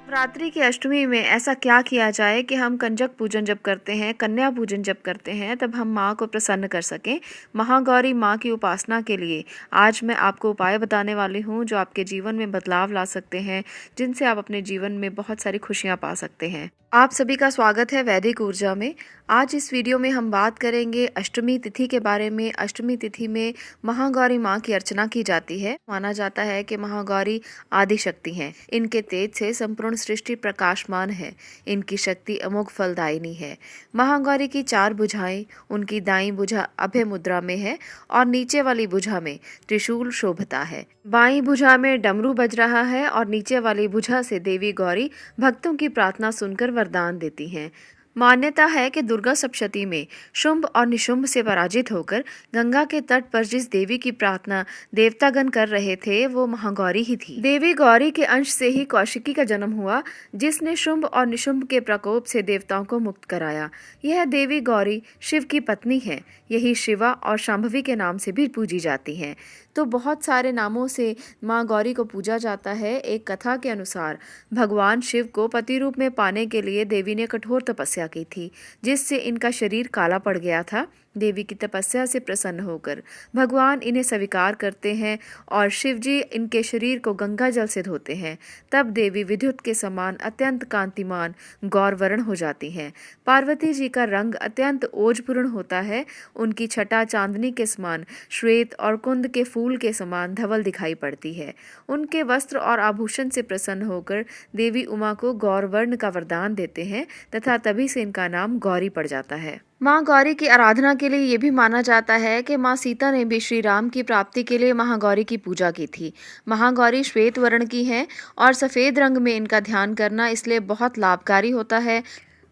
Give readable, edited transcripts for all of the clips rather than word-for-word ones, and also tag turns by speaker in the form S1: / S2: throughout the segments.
S1: नवरात्रि की अष्टमी में ऐसा क्या किया जाए कि हम कंजक पूजन जब करते हैं, कन्या पूजन जब करते हैं, तब हम माँ को प्रसन्न कर सकें। महागौरी माँ की उपासना के लिए आज मैं आपको उपाय बताने वाली हूँ जो आपके जीवन में बदलाव ला सकते हैं, जिनसे आप अपने जीवन में बहुत सारी खुशियाँ पा सकते हैं। आप सभी का स्वागत है वैदिक ऊर्जा में। आज इस वीडियो में हम बात करेंगे अष्टमी तिथि के बारे में। अष्टमी तिथि में महागौरी माँ की अर्चना की जाती है। माना जाता है कि महागौरी आदि शक्ति हैं। इनके तेज से संपूर्ण सृष्टि प्रकाशमान है। इनकी शक्ति अमोघ फलदायिनी है। महागौरी की 4 भुजाएं, उनकी दाईं भुजा अभय मुद्रा में है और नीचे वाली भुजा में त्रिशूल शोभता है। बाईं भुजा में डमरू बज रहा है और नीचे वाली भुजा से देवी गौरी भक्तों की प्रार्थना सुनकर वरदान देती हैं। मान्यता है कि दुर्गा सप्तशती में शुंभ और निशुंभ से पराजित होकर गंगा के तट पर जिस देवी की प्रार्थना देवतागण कर रहे थे वो महागौरी ही थी। देवी गौरी के अंश से ही कौशिकी का जन्म हुआ, जिसने शुंभ और निशुंभ के प्रकोप से देवताओं को मुक्त कराया। यह देवी गौरी शिव की पत्नी है। यही शिवा और शांभवी के नाम से भी पूजी जाती हैं। तो बहुत सारे नामों से माँ गौरी को पूजा जाता है। एक कथा के अनुसार भगवान शिव को पति रूप में पाने के लिए देवी ने कठोर तपस्या की थी, जिससे इनका शरीर काला पड़ गया था। देवी की तपस्या से प्रसन्न होकर भगवान इन्हें स्वीकार करते हैं और शिवजी इनके शरीर को गंगा जल से धोते हैं। तब देवी विद्युत के समान अत्यंत कांतिमान गौरवर्ण हो जाती हैं। पार्वती जी का रंग अत्यंत ओजपूर्ण होता है। उनकी छटा चांदनी के समान श्वेत और कुंद के फूल के समान धवल दिखाई पड़ती है। उनके वस्त्र और आभूषण से प्रसन्न होकर देवी उमा को गौरवर्ण का वरदान देते हैं तथा तभी से इनका नाम गौरी पड़ जाता है। माँ गौरी की आराधना के लिए ये भी माना जाता है कि माँ सीता ने भी श्री राम की प्राप्ति के लिए महागौरी की पूजा की थी। महागौरी श्वेत वर्ण की हैं और सफ़ेद रंग में इनका ध्यान करना इसलिए बहुत लाभकारी होता है।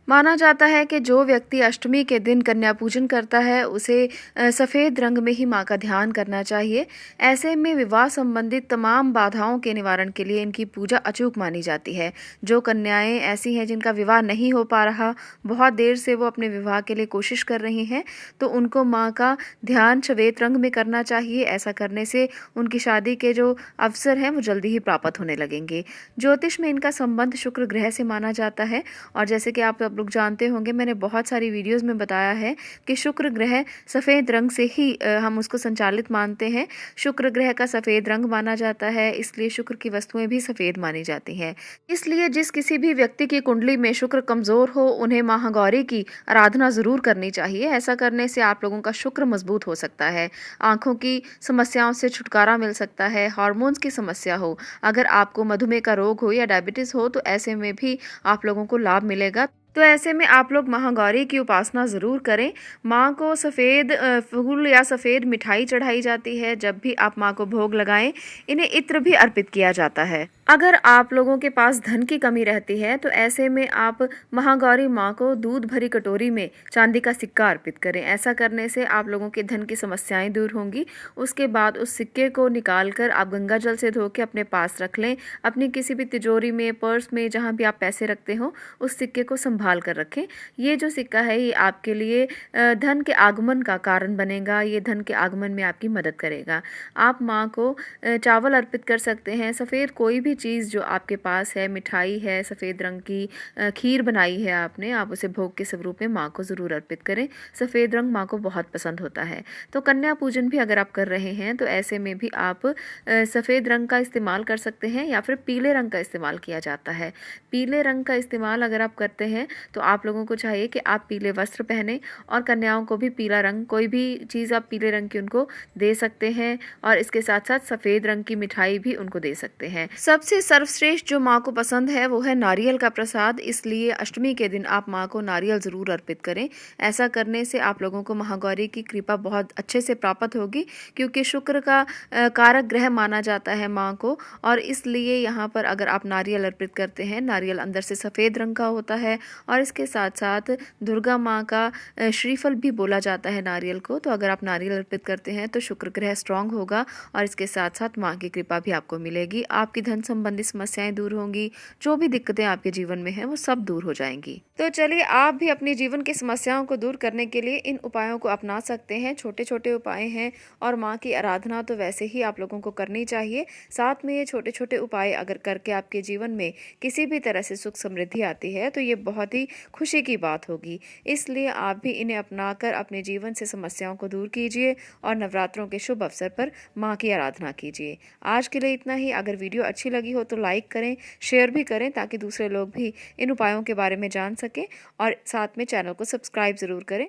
S1: माना जाता है कि जो व्यक्ति अष्टमी के दिन कन्या पूजन करता है उसे सफ़ेद रंग में ही माँ का ध्यान करना चाहिए। ऐसे में विवाह संबंधित तमाम बाधाओं के निवारण के लिए इनकी पूजा अचूक मानी जाती है। जो कन्याएं ऐसी हैं जिनका विवाह नहीं हो पा रहा, बहुत देर से वो अपने विवाह के लिए कोशिश कर रही हैं, तो उनको माँ का ध्यान श्वेत रंग में करना चाहिए। ऐसा करने से उनकी शादी के जो अवसर हैं वो जल्दी ही प्राप्त होने लगेंगे। ज्योतिष में इनका संबंध शुक्र ग्रह से माना जाता है और जैसे कि आप लोग जानते होंगे, मैंने बहुत सारी वीडियोस में बताया है कि शुक्र ग्रह सफ़ेद रंग से ही हम उसको संचालित मानते हैं। शुक्र ग्रह का सफ़ेद रंग माना जाता है, इसलिए शुक्र की वस्तुएं भी सफ़ेद मानी जाती हैं। इसलिए जिस किसी भी व्यक्ति की कुंडली में शुक्र कमज़ोर हो, उन्हें महागौरी की आराधना ज़रूर करनी चाहिए। ऐसा करने से आप लोगों का शुक्र मजबूत हो सकता है, आँखों की समस्याओं से छुटकारा मिल सकता है, हार्मोन्स की समस्या हो, अगर आपको मधुमेह का रोग हो या डायबिटीज़ हो, तो ऐसे में भी आप लोगों को लाभ मिलेगा। तो ऐसे में आप लोग महागौरी की उपासना ज़रूर करें। माँ को सफ़ेद फूल या सफ़ेद मिठाई चढ़ाई जाती है। जब भी आप माँ को भोग लगाएं, इन्हें इत्र भी अर्पित किया जाता है। अगर आप लोगों के पास धन की कमी रहती है तो ऐसे में आप महागौरी माँ को दूध भरी कटोरी में चांदी का सिक्का अर्पित करें। ऐसा करने से आप लोगों के धन की समस्याएं दूर होंगी। उसके बाद उस सिक्के को निकाल कर आप गंगा जल से धो के अपने पास रख लें। अपनी किसी भी तिजोरी में, पर्स में, जहाँ भी आप पैसे रखते हो, उस सिक्के को संभाल कर रखें। ये जो सिक्का है ये आपके लिए धन के आगमन का कारण बनेगा। ये धन के आगमन में आपकी मदद करेगा। आप माँ को चावल अर्पित कर सकते हैं। सफ़ेद कोई भी चीज़ जो आपके पास है, मिठाई है, सफ़ेद रंग की खीर बनाई है आपने, आप उसे भोग के स्वरूप में माँ को ज़रूर अर्पित करें। सफ़ेद रंग माँ को बहुत पसंद होता है। तो कन्या पूजन भी अगर आप कर रहे हैं तो ऐसे में भी आप सफ़ेद रंग का इस्तेमाल कर सकते हैं या फिर पीले रंग का इस्तेमाल किया जाता है। पीले रंग का इस्तेमाल अगर आप करते हैं तो आप लोगों को चाहिए कि आप पीले वस्त्र पहने और कन्याओं को भी पीला रंग, कोई भी चीज़ आप पीले रंग की उनको दे सकते हैं और इसके साथ साथ सफ़ेद रंग की मिठाई भी उनको दे सकते हैं। सबसे सर्वश्रेष्ठ जो माँ को पसंद है वो है नारियल का प्रसाद। इसलिए अष्टमी के दिन आप माँ को नारियल ज़रूर अर्पित करें। ऐसा करने से आप लोगों को महागौरी की कृपा बहुत अच्छे से प्राप्त होगी, क्योंकि शुक्र का कारक ग्रह माना जाता है माँ को, और इसलिए यहाँ पर अगर आप नारियल अर्पित करते हैं, नारियल अंदर से सफ़ेद रंग का होता है और इसके साथ साथ दुर्गा माँ का श्रीफल भी बोला जाता है नारियल को। तो अगर आप नारियल अर्पित करते हैं तो शुक्र ग्रह स्ट्रांग होगा और इसके साथ साथ माँ की कृपा भी आपको मिलेगी। आपकी धन संबंधी समस्याएं दूर होंगी, जो भी दिक्कतें आपके जीवन में हैं वो सब दूर हो जाएंगी। तो चलिए आप भी अपने जीवन की समस्याओं को दूर करने के लिए इन उपायों को अपना सकते हैं। छोटे छोटे उपाय हैं और माँ की आराधना तो वैसे ही आप लोगों को करनी चाहिए। साथ में ये छोटे छोटे उपाय अगर करके आपके जीवन में किसी भी तरह से सुख समृद्धि आती है तो ये बहुत ही खुशी की बात होगी। इसलिए आप भी इन्हें अपनाकर अपने जीवन से समस्याओं को दूर कीजिए और नवरात्रों के शुभ अवसर पर माँ की आराधना कीजिए। आज के लिए इतना ही। अगर वीडियो अच्छी लगी हो तो लाइक करें, शेयर भी करें ताकि दूसरे लोग भी इन उपायों के बारे में जान सकें और साथ में चैनल को सब्सक्राइब ज़रूर करें।